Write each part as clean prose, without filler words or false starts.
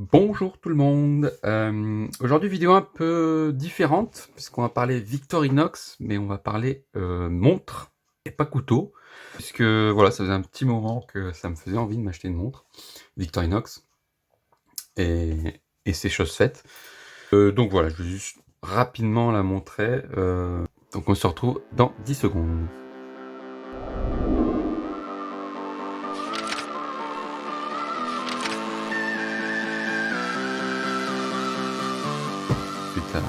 Bonjour tout le monde. Aujourd'hui vidéo un peu différente puisqu'on va parler Victorinox, mais on va parler, montre et pas couteau. Puisque voilà, ça faisait un petit moment que ça me faisait envie de m'acheter une montre Victorinox et c'est chose faite. Donc voilà, je vais juste rapidement la montrer, donc on se retrouve dans 10 secondes. Ensuite la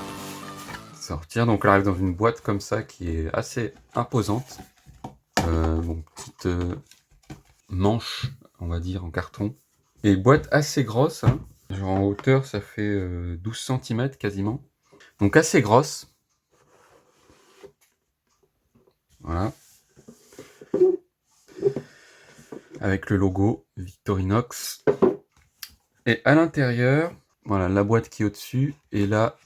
sortir, donc elle arrive dans une boîte comme ça qui est assez imposante. Bon, petite manche, on va dire, en carton. Et boîte assez grosse, hein. Genre en hauteur, ça fait 12 cm quasiment. Donc assez grosse. Voilà. Avec le logo Victorinox. Et à l'intérieur, voilà, la boîte qui est au-dessus. Et là,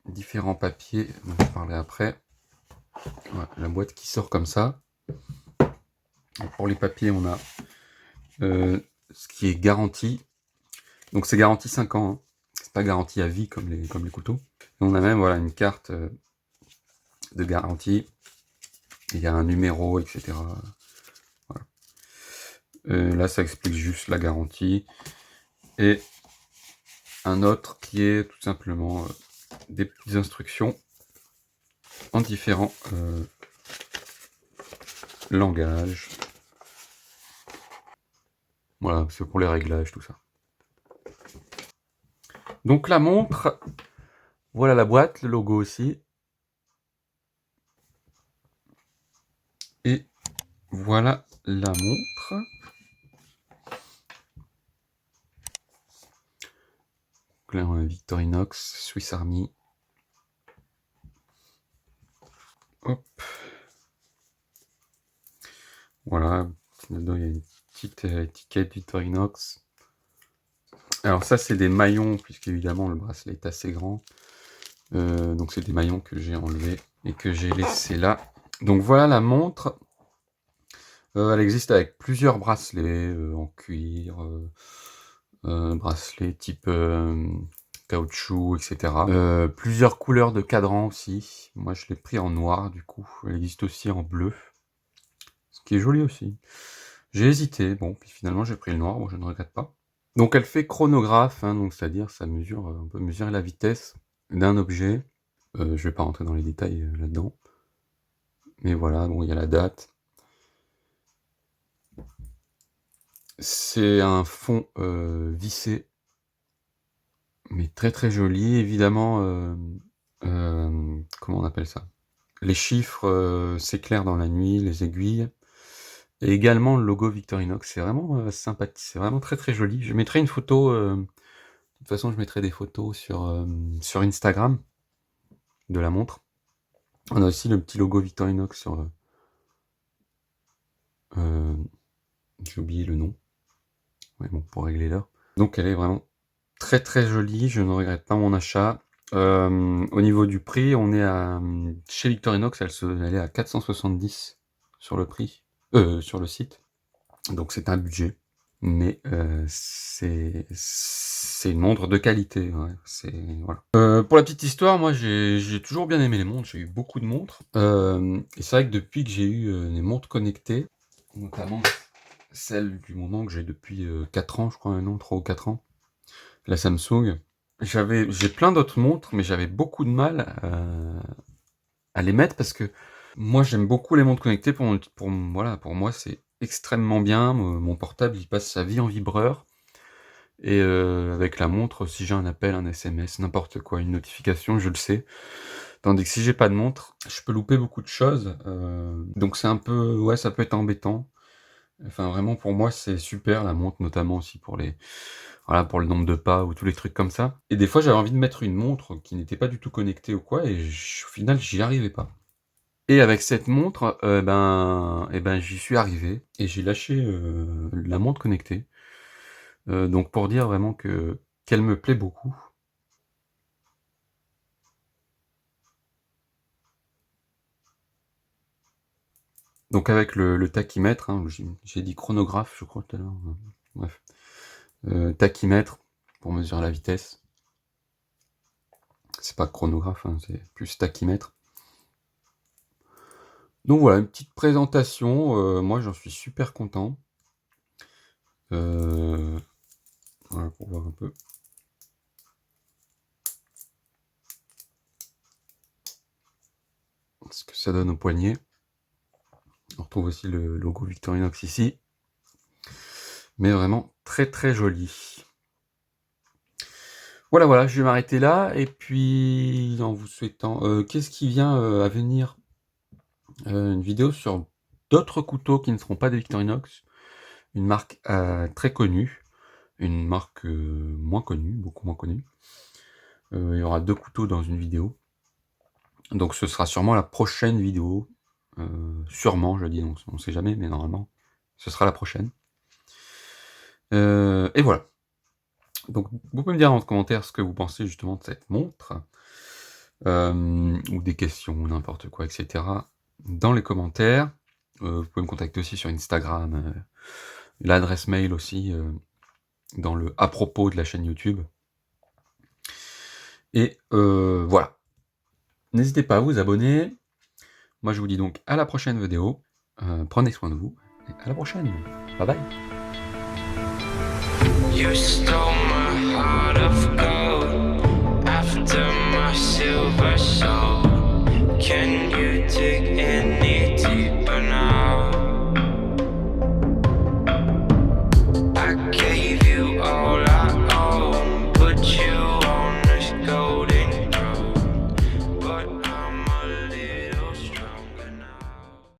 différents papiers, dont je parlerai après. Voilà, la boîte qui sort comme ça. Et pour les papiers, on a ce qui est garanti. Donc c'est garanti 5 ans. Hein. C'est pas garanti à vie comme les couteaux. Et on a même voilà, une carte de garantie. Il y a un numéro, etc. Voilà. Là, ça explique juste la garantie. Et un autre qui est tout simplement des petites instructions en différents langages. Voilà, c'est pour les réglages, tout ça. Donc la montre, voilà la boîte, le logo aussi. Et voilà la montre. Donc là, on a Victorinox, Swiss Army. Hop. Voilà, dedans il y a une petite étiquette Victorinox. Alors ça, c'est des maillons, puisqu'évidemment le bracelet est assez grand. Donc c'est des maillons que j'ai enlevés et que j'ai laissés là. Donc voilà la montre. Elle existe avec plusieurs bracelets en cuir, bracelets type caoutchouc, etc. Plusieurs couleurs de cadran aussi. Moi je l'ai pris en noir du coup. Elle existe aussi en bleu, ce qui est joli aussi. J'ai hésité, bon, puis finalement j'ai pris le noir, bon je ne regrette pas. Donc elle fait chronographe, hein, donc c'est-à-dire ça mesure, on peut mesurer la vitesse d'un objet. Je vais pas rentrer dans les détails là-dedans. Mais voilà, bon, il y a la date. C'est un fond vissé, mais très très joli. Évidemment, comment on appelle ça? Les chiffres s'éclairent dans la nuit, les aiguilles. Et également le logo Victorinox, c'est vraiment sympathique, c'est vraiment très très joli. Je mettrai une photo, de toute façon je mettrai des photos sur Instagram de la montre. On a aussi le petit logo Victorinox sur j'ai oublié le nom. Ouais, bon, pour régler l'heure. Donc elle est vraiment très très jolie, je ne regrette pas mon achat. Au niveau du prix, on est à chez Victorinox, elle est à 470 sur le prix, sur le site. Donc c'est un budget, mais c'est une montre de qualité, ouais, c'est voilà. Pour la petite histoire, moi j'ai toujours bien aimé les montres, j'ai eu beaucoup de montres, et c'est vrai que depuis que j'ai eu des montres connectées, notamment celle du moment que j'ai depuis 4 ans, je crois maintenant, 3 ou 4 ans, la Samsung. J'ai plein d'autres montres, mais j'avais beaucoup de mal à les mettre parce que moi j'aime beaucoup les montres connectées voilà, pour moi c'est extrêmement bien. Mon portable il passe sa vie en vibreur et avec la montre, si j'ai un appel, un SMS, n'importe quoi, une notification, je le sais. Tandis que si j'ai pas de montre, je peux louper beaucoup de choses, donc c'est un peu ouais, ça peut être embêtant. Enfin vraiment pour moi c'est super la montre, notamment aussi pour les voilà, pour le nombre de pas ou tous les trucs comme ça. Et des fois j'avais envie de mettre une montre qui n'était pas du tout connectée ou quoi et au final j'y arrivais pas. Et avec cette montre, j'y suis arrivé et j'ai lâché la montre connectée. Donc pour dire vraiment qu'elle me plaît beaucoup. Donc avec le tachymètre, hein, j'ai dit chronographe je crois tout à l'heure, bref. Tachymètre, pour mesurer la vitesse. C'est pas chronographe, hein, c'est plus tachymètre. Donc voilà, une petite présentation, moi j'en suis super content. Voilà, pour voir un peu. Ce que ça donne au poignet. On retrouve aussi le logo Victorinox ici. Mais vraiment très très joli. Voilà, je vais m'arrêter là. Et puis, en vous souhaitant... qu'est-ce qui vient à venir une vidéo sur d'autres couteaux qui ne seront pas des Victorinox. Une marque très connue. Une marque moins connue, beaucoup moins connue. Il y aura 2 couteaux dans une vidéo. Donc ce sera sûrement la prochaine vidéo. Sûrement, je dis, on ne sait jamais, mais normalement, ce sera la prochaine. Et voilà. Donc vous pouvez me dire en commentaire ce que vous pensez justement de cette montre. Ou des questions, n'importe quoi, etc. dans les commentaires. Vous pouvez me contacter aussi sur Instagram. L'adresse mail aussi dans le à propos de la chaîne YouTube. Et voilà. N'hésitez pas à vous abonner. Moi je vous dis donc à la prochaine vidéo. Prenez soin de vous. Et à la prochaine. Bye bye. You stole my heart of gold after my silver soul.